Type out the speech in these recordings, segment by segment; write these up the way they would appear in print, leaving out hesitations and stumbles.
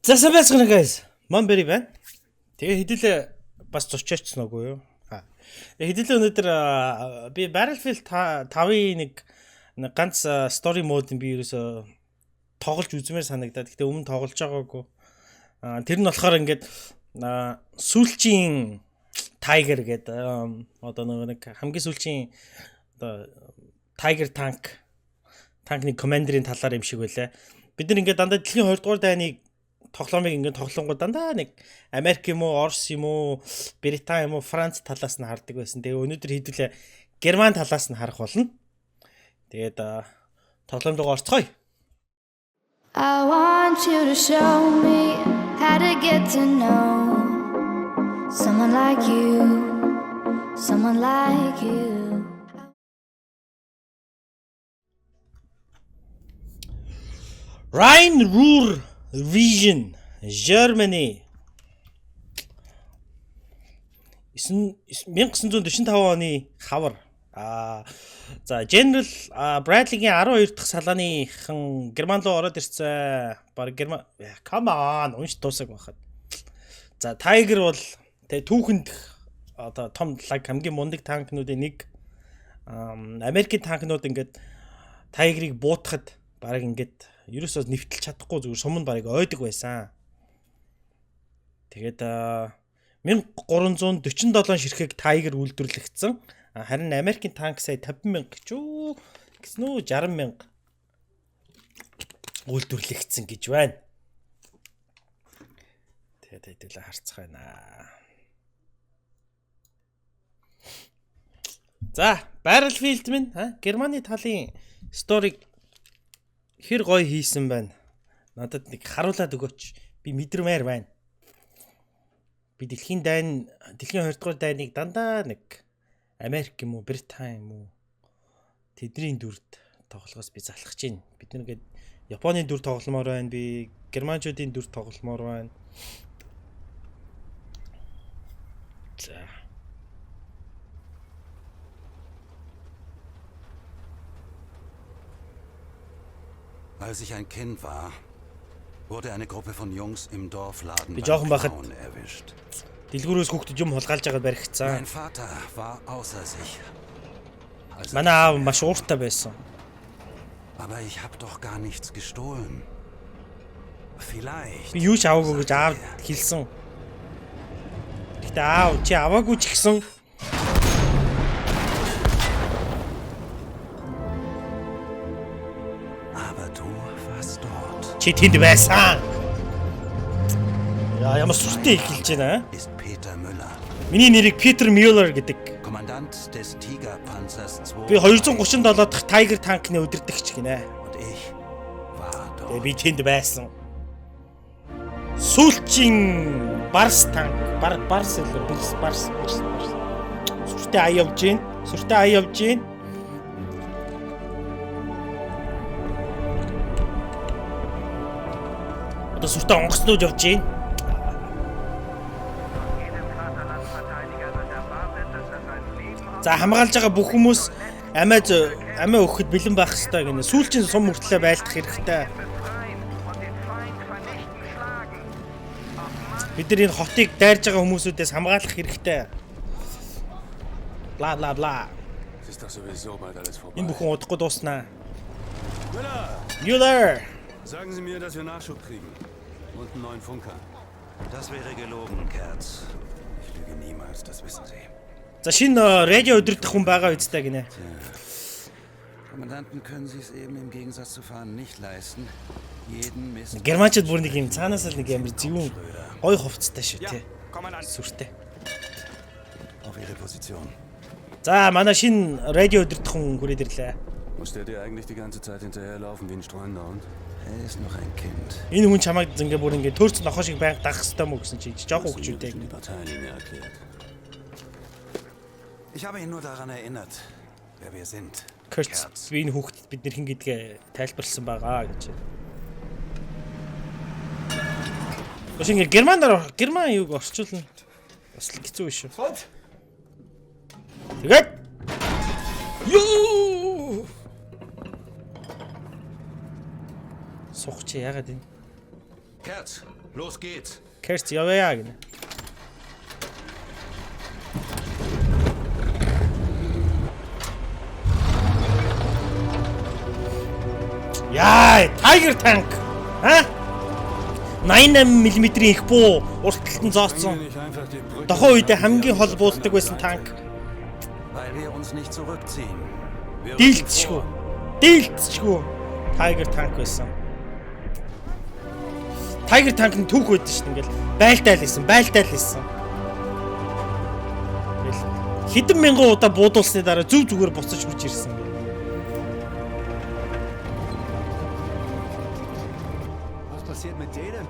За сайн байцгаана guys. Монбери байна. Тэгээ хэдүүлээ бас зочоочсон уу юу? Хэдүүлээ өнөөдөр би Battlefield 5-ын нэг ганц story mode би ерөөсө тоглож үзмээр санагдаад. Гэтэ өмнө тоглож байгаагүй. Тэр нь болохоор ингээд сүүлчийн Tiger гэдэг одоо нэг хамгийн сүүлчийн одоо Tiger танкны командерийн талаар юм шиг байлаа. Бид нар ингээд дандаа дэлхийн 2 дугаар дайныг тоглоомыг ингээд тоглонгоо дандаа нэг Америк юм уу, Орос юм уу, Британи юм уу, Франц талаас нь хардаг байсан. Тэгээ өнөөдөр хэдүүлээ Герман талаас нь харах болно. Тэгээд тоглоом руу орцгоё. I want you to show me how to get to know someone like you, someone like you. Rhine-Ruhr Region, Germany. 1945 оны хавар. За General Bradley-гийн 12 дахь салааныхан Герман руу ороод ирсэн. Баг Герман come on унш дуусах байхад. За Tiger бол тэгээ түүхэнд одоо том хамгийн мундаг танкнуудын нэг. Америкийн танкнууд ингээд Tiger-ыг буутахад баг ингээд ерөөсөө нэвтэлж чадахгүй зүгээр суманд барыг ойдог байсан. Тэгээд 1347 ширхэг Tiger үйлдвэрлэгдсэн. Харин Америкийн танк сая 50,000 ч үү гэсэн үү 60,000 үйлдвэрлэгдсэн гэж байна. Тэгээд хэдүүлээ харцах байна. За, Battlefield минь Германы талын сториг хэр гоё хийсэн байна. Надад нэг харуулад өгөөч. Би мэдрэмээр байна. Би дэлхийн 2 дугаар дайныг дандаа нэг Америк юм уу, Британи юм уу тэдний дүрд тоглохоос би залхаж байна. Бид нэгээд Японы дүр тогломоор байна. Би Германчуудын дүр тогломоор байна. За. Als ich ein Kind war, wurde eine Gruppe von Jungs im Dorfladen beim Klauen erwischt. Дэлгүүрөөс хүүхдэд юм хулгайлж байгаад баригдсан. Mein Vater war außer sich. Манай аав маш ууртай байсан. Aber ich habe doch gar nichts gestohlen. Vielleicht. Би юу ч аваагүй гэж аав хэлсэн. Гэтэ аав чи аваагүй ч гэсэн чи тэнд байсан. Ямар сүртэй эхэлж байна. Миний нэрийг Peter Müller гэдэг. Kommandant des Tigerpanzers 2. Би 237 дахь Tiger танкны удирдагч гинэ. Би тэнд байсан. Сүүлчийн Барс танк, Барс. Сүртэй ая явж гин. Одоо сүртэй онгоцнууд явж гин. За хамгаалж байгаа бүх хүмүүс амиа өгөхөд бэлэн байх хэрэгтэй гэнэ. Сүүлчийн сум хүртлээ байлдах хэрэгтэй. Бид нар энэ хотыг дайрж байгаа хүмүүсүүдээс хамгаалах хэрэгтэй. Бла бла бла. Энэ бүхэн удахгүй дууснаа. Müller! Sagen Sie mir, dass wir Nachschub kriegen. Und einen neuen Funker. Das wäre gelogen, Kerz. Ich lüge niemals, das wissen Sie. За шинэ радио өдөрдөх хүн байгаа үстэй гинэ. Kommandanten können Sie es eben im Gegensatz zu fahren nicht leisten. Jeden Mist. Германчууд бүр нэг юм цаанаас л нэг амар зөвүүн гой хувцастай шүү те. Сүртэй. Auf Ihre Position. За манай шинэ радио өдөрдөх хүн хүрээд ирлээ. Muss der dir eigentlich die ganze Zeit hinterherlaufen wie ein streunender Hund? Er ist noch ein Kind. Энэ хүн чамайг ингээ бүр ингээ төрц нохоо шиг байнг дагах хэрэгтэй мó гэсэн чи жоох хөвгчүүдтэй. Die Parteilinie erklärt. Ich habe ihn nur daran erinnert, wer wir sind. Kurz би энэ хүүхдэд бид нэр хин гэдгээ тайлбарлсан байгаа гэж. Бас ингээ Герман юуг орчуулна. Бас л хэцүү биш үү? Тэгээд ёо сухч яагаад энэ Kerz, los geht's. Керц явъя гэнэ. Яа, Tiger tank. Ха? 88 мм-ийн их буу уртталтан зооцсон. Bringe nicht einfach die Brücke. Тухайн үед хамгийн хол бууддаг байсан танк. Weil wir uns nicht zurückziehen. Wir rücken Дийлцчихгүй. vor. Дийлцчихгүй. Tiger tank байсан. Tiger tank нь түүх байдаг шүү дээ. Ингээл байлтайл байсан, байлтайл байсан. Ингээл хэдэн мянган удаа буудуулсны дараа зүг зүгээр буцаж хурж ирсэн. Was passiert mit denen?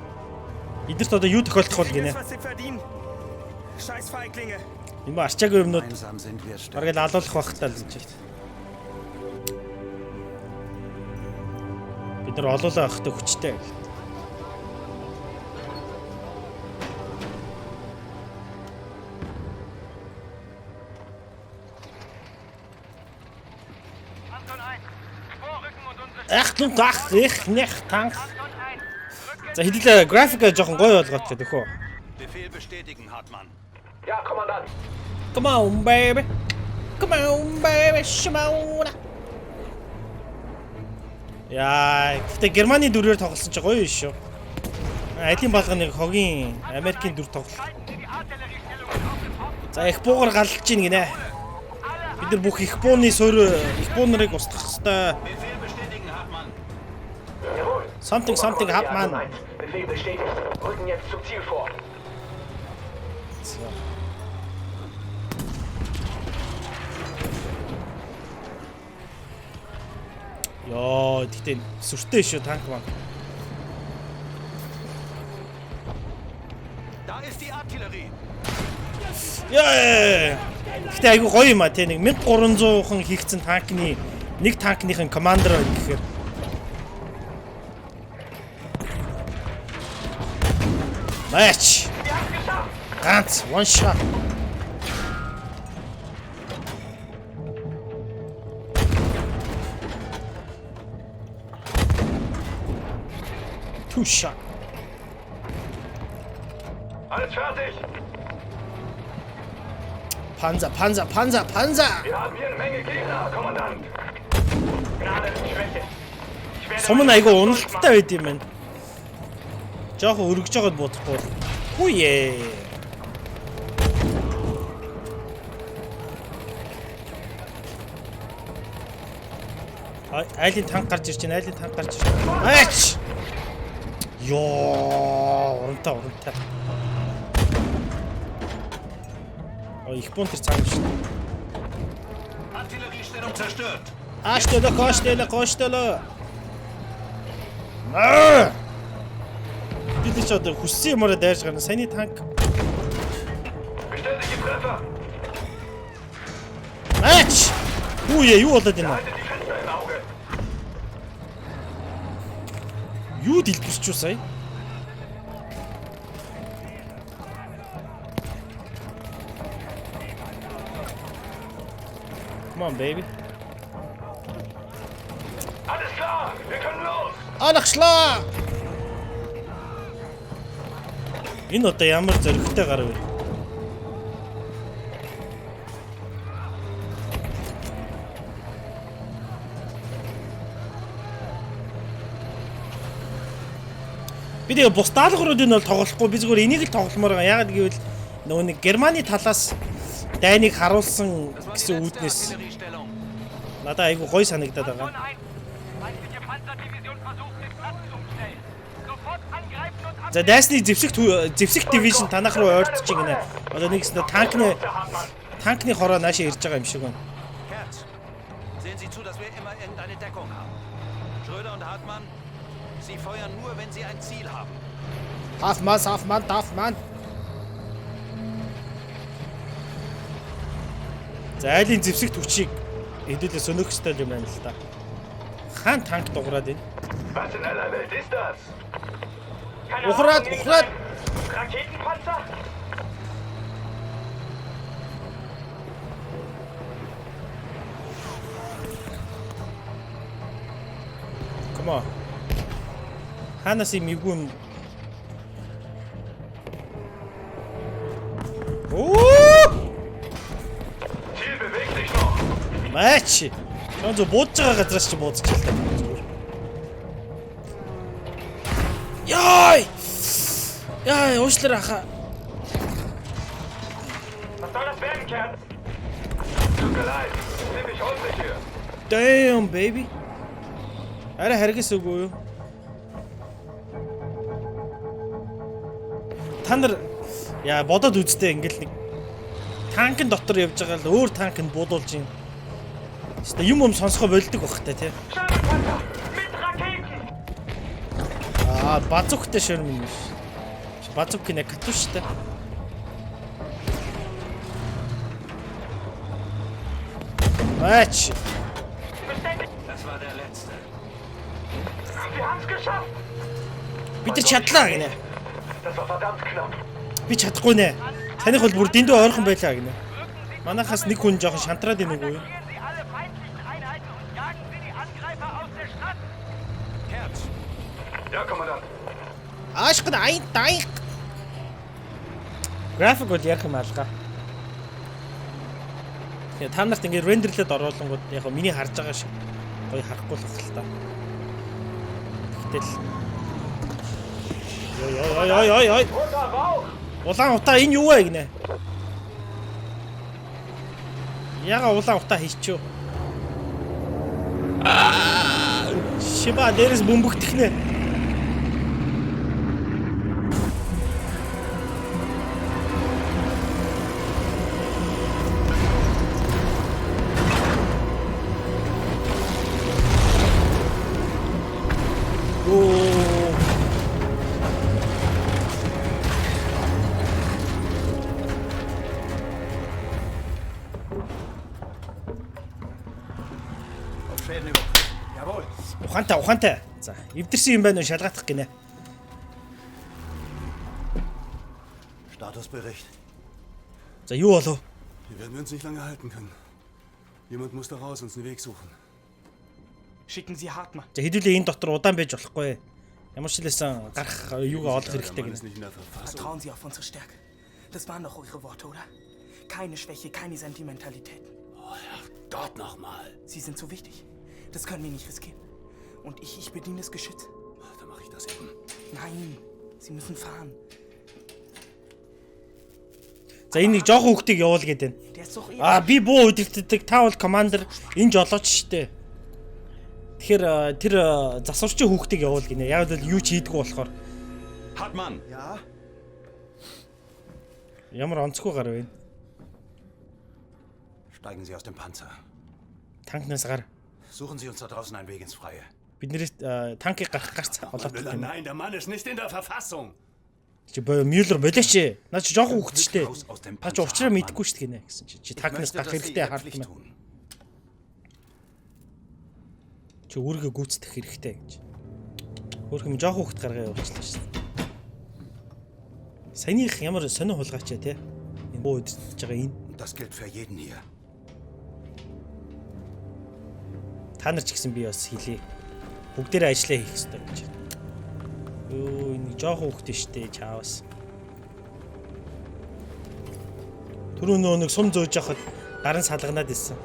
Эдэрт одоо юу тохиолдох бол гинэ. Was sie verdienen. Scheiß Feiglinge. Юм арчаагүй юмнууд Einsam sind wir stark. бараг л алуулах байх таа л гэж байна. Бид нар олоолаа авахтай хүчтэй. Ах, нэх танк. За хэдүүлээ графика жоохон гоё болгоод гэдэг хөө. Befehl bestätigen, Hartmann. Come on baby. Come on baby. Shimona. Яа, гэтээ Германы дүрээр тоглосон чи гоё шүү. Алин балганыг хогийн Америкийн дүр тоглох. За их буугаар галж гин гинэ. Бид нар бүх их бууны суурь их буу нарыг устгах хэвээр. Befehl bestätigen, Hartmann. Something Hartmann. Befehl bestätigt. Rücken jetzt zum Ziel vor. Ёо, тэгтээ сүртэй шүү танк маань. Da ist die Artillerie. Яа. Гэтээ айгу гоё юм а те нэг 1300хан хийгдсэн танкны нэг танкныхын командер гэхээр Match. Ганц one shot. Two shot. Alles fertig. Panzer. Wir haben hier eine Menge Gegner, Kommandant. Gnadenschwäche. Ich werde Сум нь айгу уналттай байд юм байна. Жохон өргөж жоод бодохгүй. Хүүе. Айлын танк гарч ирж байна. Аач. Ёо, урамтай. Их бунтер цаана шүү. Artilleriestellung zerstört. Коштело. Бид ч одоо хүссэн юмараа дайрж гарна. Саяны танк. Beständige Treffer. Аач. Хүүе, юу болоод байна? Haltet die Fenster im Auge. Юу дэлбэрч юу сая? Come on, baby. Alles klar, wir können los. Алахшлаа. Энэ одоо ямар зөрөгтэй гар вэ? Бид яг бус даалгавруудыг нь бол тоглохгүй би зүгээр энийг л тогломоор байгаа. Яагаад гэвэл нөгөө нэг Германы талаас дайныг харуулсан гэсэн үүднээс Artilleriestellung. надад айгүй гоё санагдаад байгаа. Feindliche Panzerdivision versucht, den Platz zu umstellen. Sofort angreifen und За дайсны зэвсэг дивижн танах руу ойртож гинэ. Одоо нэгснэ танкны хороо наашаа ирж байгаа юм шиг байна. Kerz, sehen Sie zu, dass wir immer irgendeine Deckung haben. Schröder und Hartmann, Sie feuern nur, wenn Sie ein Ziel haben. Тафман. За айлын зэвсэг төвчийг хэдүүлээ сөнөх хэвээр юм байна л да. Хаан танк дуурайд байна. Was in aller Welt ist das? Keine Ухраад. Raketenpanzer? Come on. Ханаас юм эвгүй юм Ziel bewegt sich noch. Маач. Чон зөө буудж байгаа газраас чи буудчихлаа. Яй! Яй, уушлаар аха. Was soll das werden, Kerl? Tut mir leid. Ziemlich holprig hier. Damn, baby. Арай харгас үгүй юу? Та нар яа бодоод үзтээ ингээл нэг танкын дотор явж байгаа л өөр танкнд буудуулж юм. Хэвээ юм сонсгоо болдог бахтай тий. Panzer mit Raketen. Базуктай шөрмөн биш. Базук гинэ катуштай. Матч. Das war der letzte. Wir haben's geschafft. Бид нар чадлаа гинэ. Das war verdammt knapp. Би чадахгүй нэ. Таних бол бүр дэндүү ойрхон байлаа гинэ. Манайхаас нэг хүн жоохон шантраад байна уу? Evakuieren Sie alle feindlichen Einheiten und jagen Sie die Angreifer aus der Stadt. Herz. Ja, Kommandant. Аашгүй ай дай. График бол ярих юм алга. Тэгээ та нарт ингээд рендерлээд оруулангууд яг миний харж байгаа шиг гоё харахгүй л байна л та. Гэтэл Ой. Улаан утаа энэ юу вэ гинэ? Яга улаан утаа хийчихв. Шиба дээрээс бөмбөгдөх нэ. Ухаантай. За, эвдэрсэн юм байна уу шалгаадах гинэ. Statusbericht. За, юу болов? Hier werden wir uns nicht lange halten können. Jemand muss da raus uns einen Weg suchen. Schicken Sie Hartmann. За, хэдүүлээ энэ дотор удаан байж болохгүй. Ямар ч хэлсэн гарах юугаа олох хэрэгтэй Mann гинэ. ist nicht in der Verfassung. Vertrauen Sie auf unsere Stärke. Das waren doch eure Worte, oder? Keine Schwäche, keine Sentimentalitäten. Oh, Gott nochmal. Sie sind so wichtig. Das können wir nicht riskieren. Und ich bediene das Geschütz. Dann mache ich das eben. Nein, Sie müssen fahren. За, энэ нэг жоохон хүүхдийг явуул гэдэг. Der ist doch eh... Би буу үдирддэг. Та бол командир. Энэ жолооч штэ. Тэгэхээр тэр засварчин хүүхдийг явуул гинэ. Яг л юу ч хийдэггүй болохоор. Hartmann. Ja? Ямар онцгүй гар вэ? Steigen Sie aus dem Panzer. Танкнаас гар. Suchen Sie uns da draußen einen Weg ins Freie. Биднээс танкыг гарах гарц болоод гинэ. Nein, der Mann ist nicht in der Verfassung. Чи Мюллер болооч. Наа чи жоохон хүүхдчтэй. Наа чи уучраа мэдэхгүй шүү дээ гинэ гэсэн чи. Чи танкнаас гарах хэрэгтэй хардна. Чи үүргээ гүйцэтгэх хэрэгтэй гэж. Өөрхөн жоохон хүүхд гаргаа явуулчихлаа шүү дээ. Саяных ямар сонио хулгаач те. Энэ боо үдчихэж байгаа энэ. Das gilt für jeden hier. Та нар ч гэсэн би бас хэлье. Бүгдээрээ ажиллаа хийх хэрэгтэй гэж. Юу энэ жоохон хүүхд штэ чаавас. Түрүү нөө нэг сум зөөж яхад гарын салганаад ирсэн.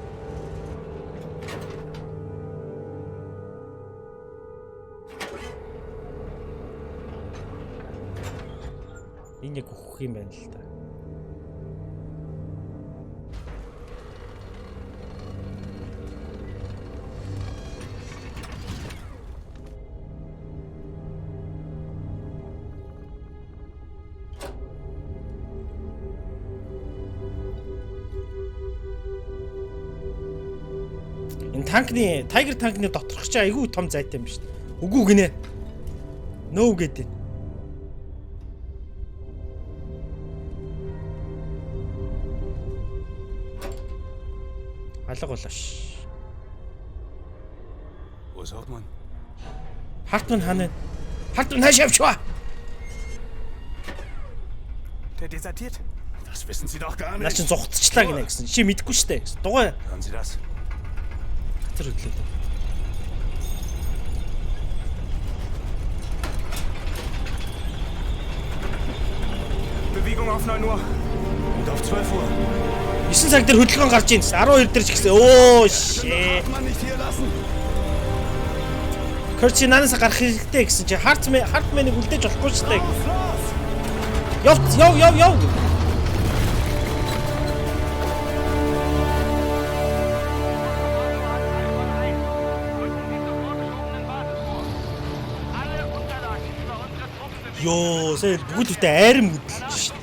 Энэ яг өгөх юм байна л да. Энэ танкны Tiger танкны доторх чи айгүй том зайтай юм шүү дээ. Үгүй гинэ. Нөө гэдэг. Алга болоош. Wo ist Hauptmann? Hartmann хана. Hartmann хаашаавчва. Der desertiert. Das wissen Sie doch gar Наа nicht. чи зугтчихлаа гинэ гэсэн. Чи мэдэхгүй штэ гэсэн. Дугай. Hören Sie das? Тэр хөдлөө. Bewegung auf 9 Uhr. Und auf 12 Uhr. 9 цаг дээр хөдөлгөөн гарч ийн гэсэн. 12 дээр ч гэсэн. Оо shit. Darf man nicht hier lassen. Курчи наанаас гарах хэрэгтэй гэсэн чи Хартманыг үлдээж болохгүй ч гэдэг. Los, los! Яв. Йоо, сая бүгд үтэ айрам хөдлөж шít.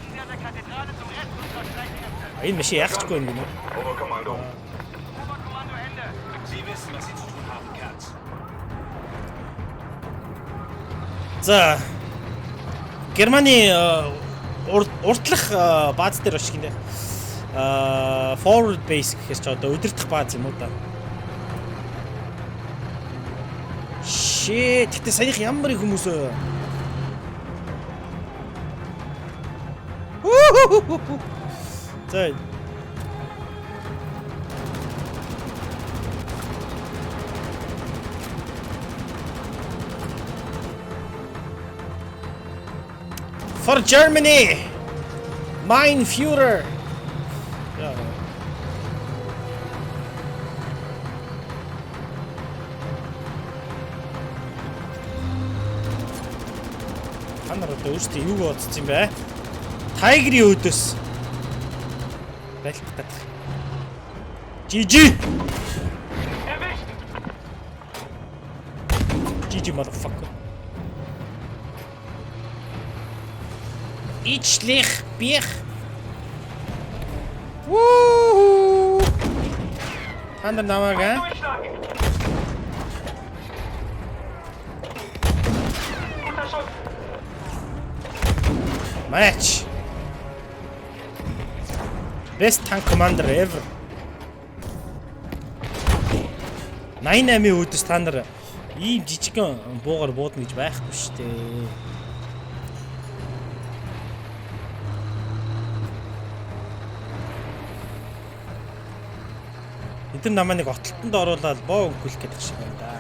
Энэ машин яахчгүй юм гинэ. Oberkommando. Sie wissen, was Sie zu tun haben, Kerz. За Германы уртлах бааз дээр очиж гинэ. Forward base гэхээс ч одоо удирдах бааз юм уу да. Shit, гэтээ саяхан ямар их хүмүүс вэ? За For Germany! Mein Führer! Ja. Ханаар одоо өөртөө юу бодсон юм бэ? Тайгрын өдөөс. Байлт гад. GG! Erwischt! GG motherfucker. Ичлих бих. Вуу! Хандар намаага. Durchschlagen! Guter Schuss! Match. Best tank commander ever. 88-ийн үдэс та нар ийм жижигхэн буугаар буудна гэж байхгүй шүү дээ. Эдгээр намаа нэг оттолтонд оруулаад боо өнгөлөх гэдэг шиг байна да.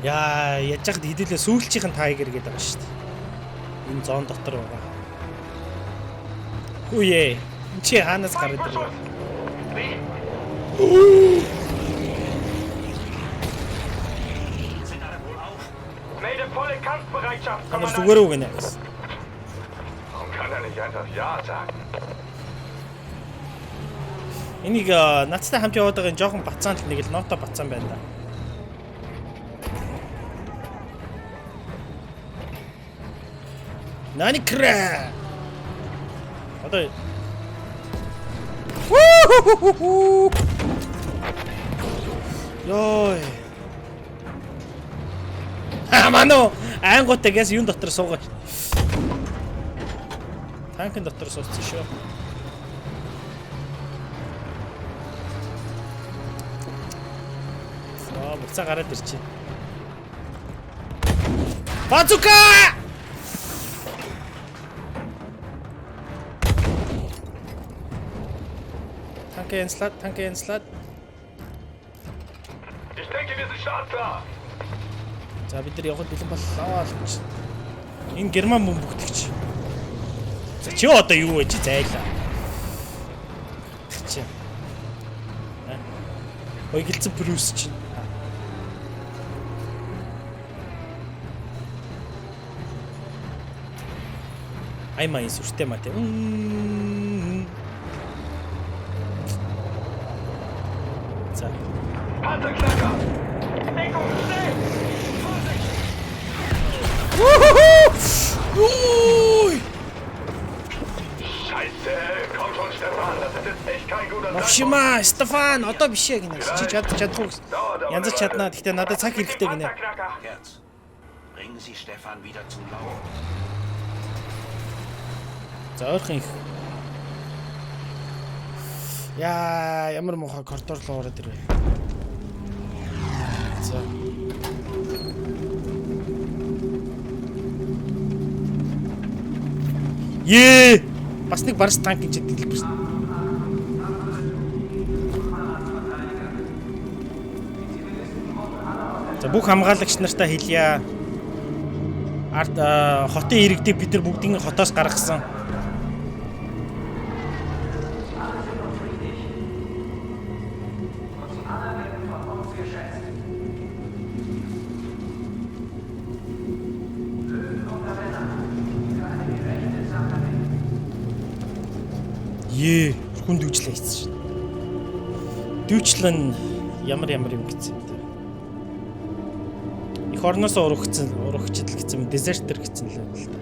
Яа, яаж яхад хэдүүлээ сүүлчийнхэн тайгер гэдэг байгаа шүү дээ. Энэ зон дотор байгаа. Хүүе. Чи хаанаас гараад ирвэ? Melde volle Kampfbereitschaft, Ханаас Kommandant! зүгээр үг нэ. Warum kann er nicht einfach Ja sagen? Энийг нацтай хамт яваад байгаа энэ жоохон бацаан л нэг л ноото бацаан байна да. Нани кра. Одоо Йой. Мано ангуутагаас юун дотор суугаа. Танкын дотор сууссан шүү. Буцаа гараад ирчих. Базука! Танк янслаад. Ich denke, wir sind startklar! За бид нар явахд бэлэн боллоо л гэж. Энэ герман бөмбөгтөгч. За чи одоо юу вэ чи зайлаа. Чи. Ойгэлцэн плюс чи. Аймаа сүртэй маа те. За. Panzerknacker! Deckung, schnell! Scheiße! Komm schon, Stefan, das ist jetzt echt kein guter Мовшима, Стефан, одоо биш ээ гинэ. Чи чадахгүй. Янзар чаднаа. Гэхдээ надад цаг хэрэгтэй гинэ. Kerz, bringen Sie Stefan wieder zum Laufen. За ойрхон их. Яа, ямар муухай коридор руу ороод ирвэ. За. Бас нэг барс танк гэж дэлбэрсэн. За бүх хамгаалагч нартаа хэлье. Арт хотын иргэдийг бид нар бүгдийг хотоос гаргасан. Хүн дүүжлээ хийсэн шин. Дүүжлэн ямар юм гэсэн юм бэ? Их орноос урагчдал гэсэн дезертер гэсэн л юм л да.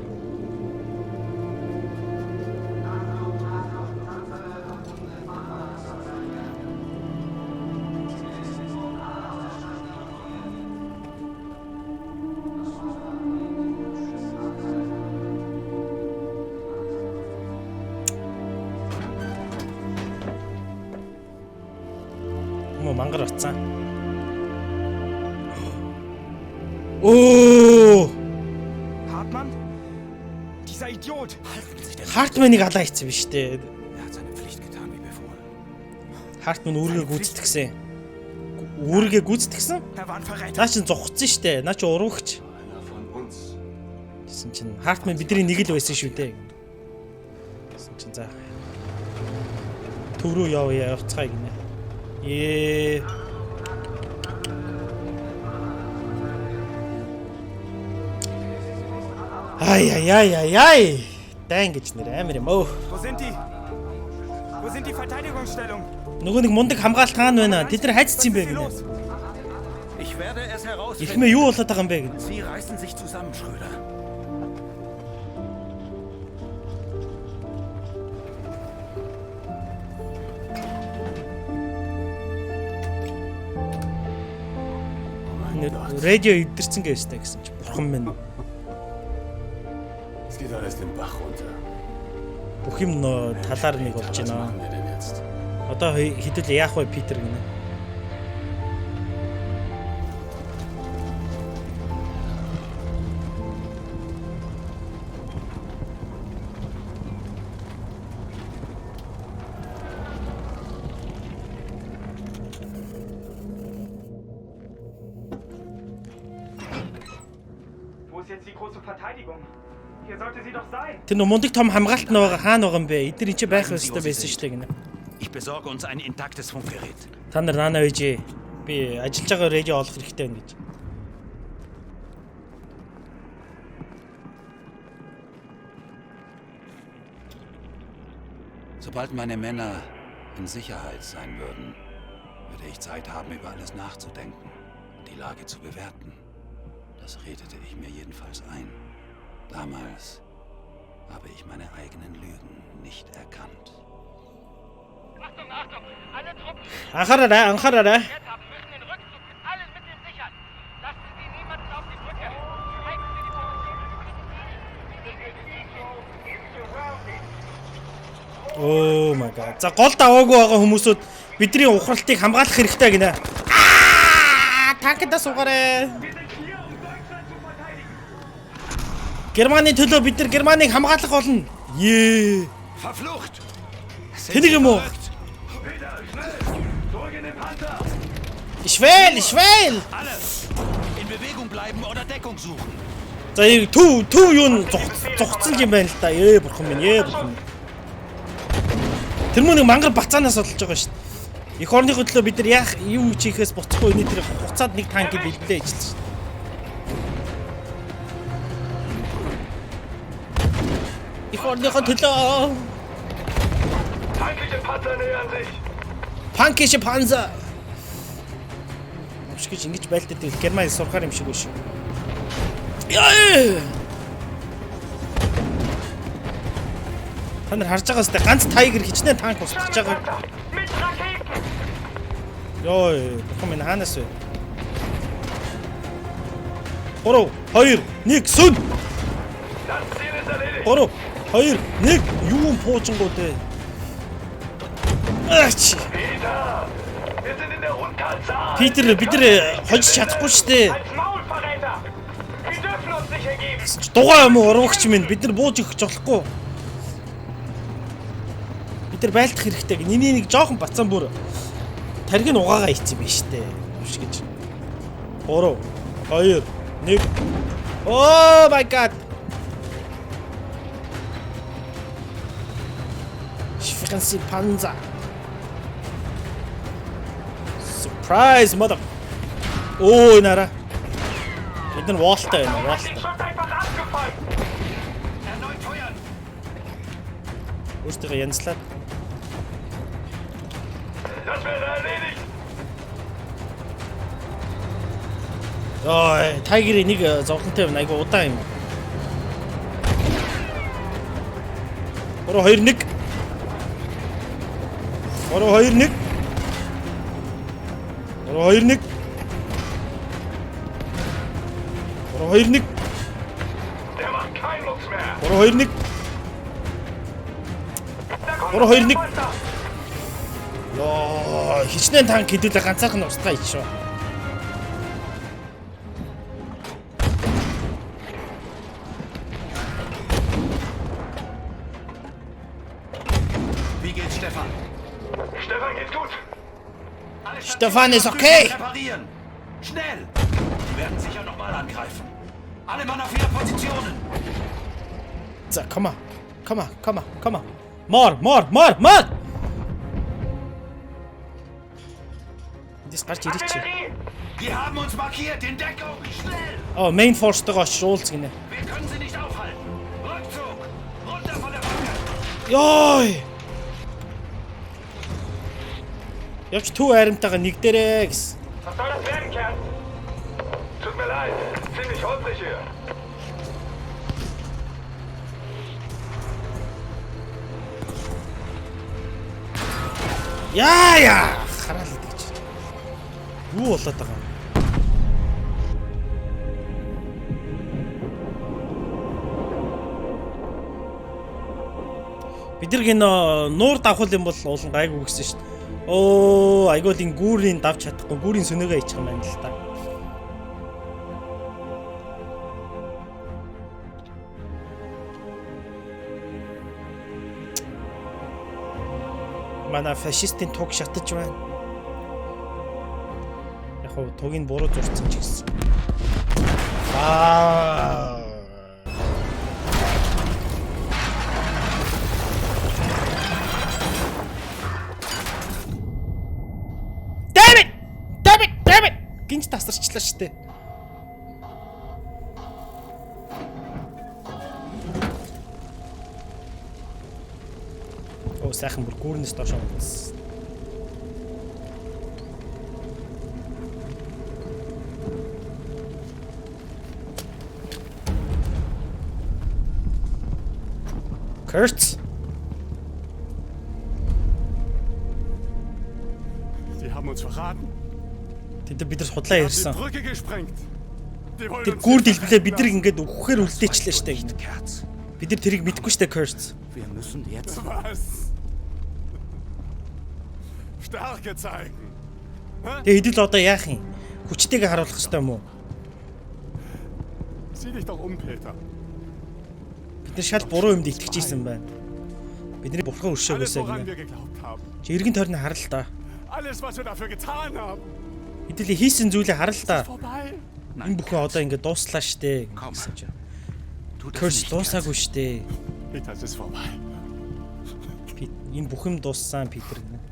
Мангар утсан. Oh! Hartmann? Dieser Idiot! Хартманыг алаа хийсэн биз дээ. Er hat seine Pflicht getan, wie befohlen. Хартман үүргээ гүйцэтгсэн. Үүргээ гүйцэтгсэн? Er war ein Verräter. Наа чин зогцсон штэ. Наа чи уруугч. Einer von uns. Гэсэн чин Хартман бидний нэг л байсан шүү дээ. Гэсэн чин за. Төв рүү явцгаая гинэ. Ай. Дан гэж нэр амар юм оо. Wo sind die? Wo sind die Verteidigungsstellungen? Нөгөө нэг мундаг хамгаалалт хаана байна? Тэд нар хайцсан юм бэ гинэ. Ich werde es herausfinden. Ихмээ юу болоод байгаа юм бэ гинэ. Sie reißen sich zusammen, Schröder. Радио идэрсэн гэжтэй гэсэн чи бурхан минь. Es geht alles den Bach runter. Бүх юм талаар нэг болж Was байна. machen wir denn jetzt? Одоо хэдүүл яах вэ Питер гинэ. Wo ist jetzt die große Verteidigung? Hier sollte sie doch sein. Тэр нөө мундаг том хамгаалалт нь хаана байгаа юм бэ? Эдгээр энэ ч байх ёстой байсан шүү дээ гинэ. Ich besorge uns ein intaktes Funkgerät. Та нар наана үйжээ. Би ажиллаж байгаа радио олох хэрэгтэй байна гэж. Sobald meine Männer in Sicherheit sein würden, würde ich Zeit haben, über alles nachzudenken und die Lage zu bewerten. Das redete ich mir jedenfalls ein. Damals habe ich meine eigenen Lügen nicht erkannt. Achtung, Achtung! Alle Truppen, die Анхаараарай. jetzt haben, müssen den Rückzug mit allen Mitteln sichern. Lassen Sie niemanden auf die Brücke. Halten Sie die Oh my god. За гол даваагүй байгаа хүмүүсүүд бидний ухралтыг хамгаалах хэрэгтэй гинэ. Танкда суугаарай. Германы төлөө бид нар Германыг хамгаалах болно. Verflucht! Тэнийг юм уу? Peter, schnell! Zurück in den Panzer! Ich will! Alle! In Bewegung bleiben oder Deckung suchen. За төв юу н зогцсон юм байна л да. Бурхан минь. Тэр мөн нэг мангар бацаанаас олж байгаа шүү дээ. Их орныхоо төлөө бид нар яах юу хийхээс буцахгүй энэ тэр хуцаад нэг танк бэлдээ ажиллаж шүү. Их орныхоо төлөө Feindliche Panzer nähern sich! Панкиш панза. Өвшгөж ингэж байлдаад Германы сурахаар юм шиг шүү. Яа! Та нар харж байгаа сте ганц тайгер хичнээн танк устгаж байгаа. Mit Raketen! Йой, бухам энэ хаанаас вэ? 3 2 1 сүн. Das Ziel ist erledigt! 3 2 1 юу пуучингууд ээ. Ач. Peter! Wir sind in der Unterzahl! Питер бид нар хожиж чадахгүй шүү дээ. Als Maulverräter! Wir dürfen uns nicht ergeben! Дугаа юм уу уруугч минь бид нар бууж өгч болохгүй. Бид нар байлдах хэрэгтэй. Нэний нэг жоохон бацаан бүр тариг нь угаагаа хийцэн биш дээ. Өвш гэж. 3 2 1. Oh my god. Schwänzi Panzer. Surprise mother. Oh нара. Эдгээр ваалтай байна, ваалтай. Schuss einfach abgefolgt. Erneut feuern. Өөртөө янзлаад. Das wäre erledigt. Ой, тайгерийн нэг зовлонтой байна. Айгу удаан юм. 3 2 1. 3 2 1. 3 2 1. 3 2 1. Der macht keinen Mucks mehr. 3 2 1. Da kommt 3 2 1. Panzer. Ёо, хичнээн танк хэдүүлээ ганцаархан устгаа ичшөө. Wie geht's, Stefan? Stefan, geht's gut. Stefan ist okay. Reparieren! Schnell! Die werden sicher nochmal angreifen. Alle Mann auf ihre Positionen! За, come on. More. Дис гарч ирэх чи. Artillerie. Wir haben uns markiert in Deckung! Schnell! Oh, main force-тойгоо очиж уулз гинэ. Wir können sie nicht aufhalten! Rückzug! Runter von der Brücke! Ёй. Явч төв аримтайгаа нэг дээрээ гэсэн. Was soll das werden, Kern? Tut mir leid. Ziemlich holprig hier. Яа. Хараал идэж. Юу болоод байгаа юм? Бид нар гинэ нуур давхал юм бол уулан гайг үгсэн шүү дээ. Оо, айгуул ин гүүрийн давж чадахгүй, гүүрийн сөнөөгөө ичих юм байна л та. Манай фашистын туг шатаж байна. Яг хоо тугийг буруу зурцсан ч гэсэн. Damn it! Гинж тасарчлаа штэ. Оо сайхан бүр гүүрнээс доош онцсон. Kurtz. Sie haben uns verraten. Тэд бид нар худлаа Die ярьсан. Brücke gesprengt. Die wollen Тэр uns гүүр nicht дэлбэлээ бид нар ингээд өгөхээр үлдээчлээ штэ. Kerz. Бид нар тэрийг мэдэхгүй штэ Kurtz. Wir müssen jetzt... Was? Stärke zeigen. Тэгээ хэдэл одоо яах юм? Хүчтэйгээ харуулах хэрэгтэй юм уу? Sieh dich doch Peter. Бид нар шал буруу юмд итгэжсэн байна. Бидний бурхан Alles, өршөөгөөсэй woran гинэ. wir geglaubt haben. Чи эргэн тойрны харал л да. Alles, was wir dafür getan haben. Хэдэл хийсэн зүйлээ харал л да. Vorbei. Энэ бүхэн одоо ингээд дууслаа штэ гэсэн чинь. Kurtz дуусаагүй штэ. Peter, es ist vorbei. Энэ бүх юм дууссан Питер гинэ.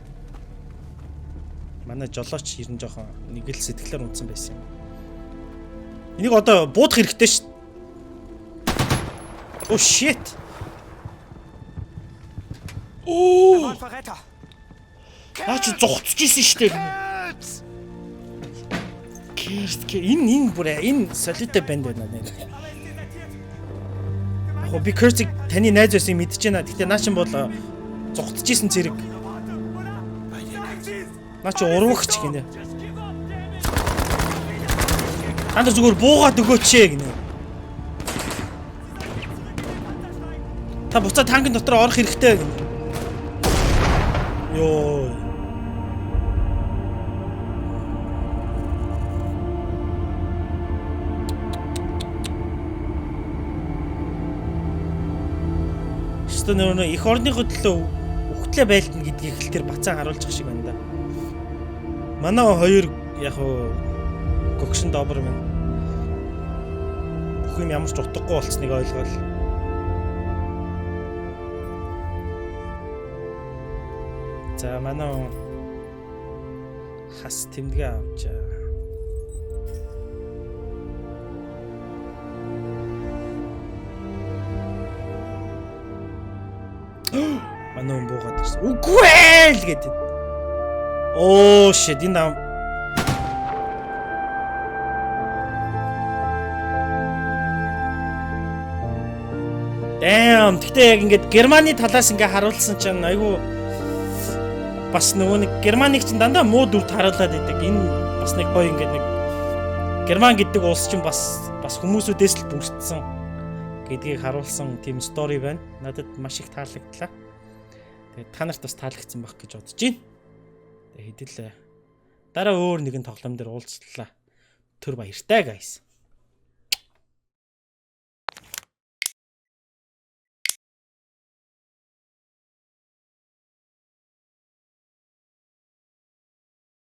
Манай жолооч ер нь жоохон нэг л сэтгэлээр унтсан байсан юм. Энийг одоо буудах хэрэгтэй ш. Oh shit. Оо. Verräter! Наач зогцчихсэн штэ гинэ. Энэ бүр энэ солиотой банд байна нэ. Яг би Kurtz-ийг таны найз байсан юм мэдэж байна. Гэтэ наачин бол зогцчихсэн зэрэг. Наач урвагч гинэ. Та нар зүгээр буугаад өгөөч гинэ. Та буцаа танкын дотор орох хэрэгтэй гинэ. Йоо. Нөр их орныхоо төлөө үхтлээ байлдана гэдгийг хэл тэр бацаа харуулж байгаа шиг байна да. Манай хоёр яг Гөгшин добр минь. Бүх юм ямар ч утгагүй болцсныг ойлгоол. За манай хас тэмдэгэ авчаа. Манай буугаад ирсэн. Үгүй ээ л гэдэг. Оо shit энэ нам. Damn тэгтээ яг ингээд Германы талаас ингээ харуулсан чинь айгүй бас нөгөө нэг Германыг чинь дандаа муу дүрт харуулад байдаг. Энэ бас нэг гоё ингээд нэг Герман гэдэг улс чинь бас хүмүүсүүдээс л бүрдсэн гэдгийг харуулсан тийм стори байна. Надад маш их таалагдлаа. Тэгээд та нарт бас таалагдсан байх гэж бодож байна. Тэгээд хэдэл дараа өөр нэгэн тоглоом дээр уулзлаа. Төр баяртай guys.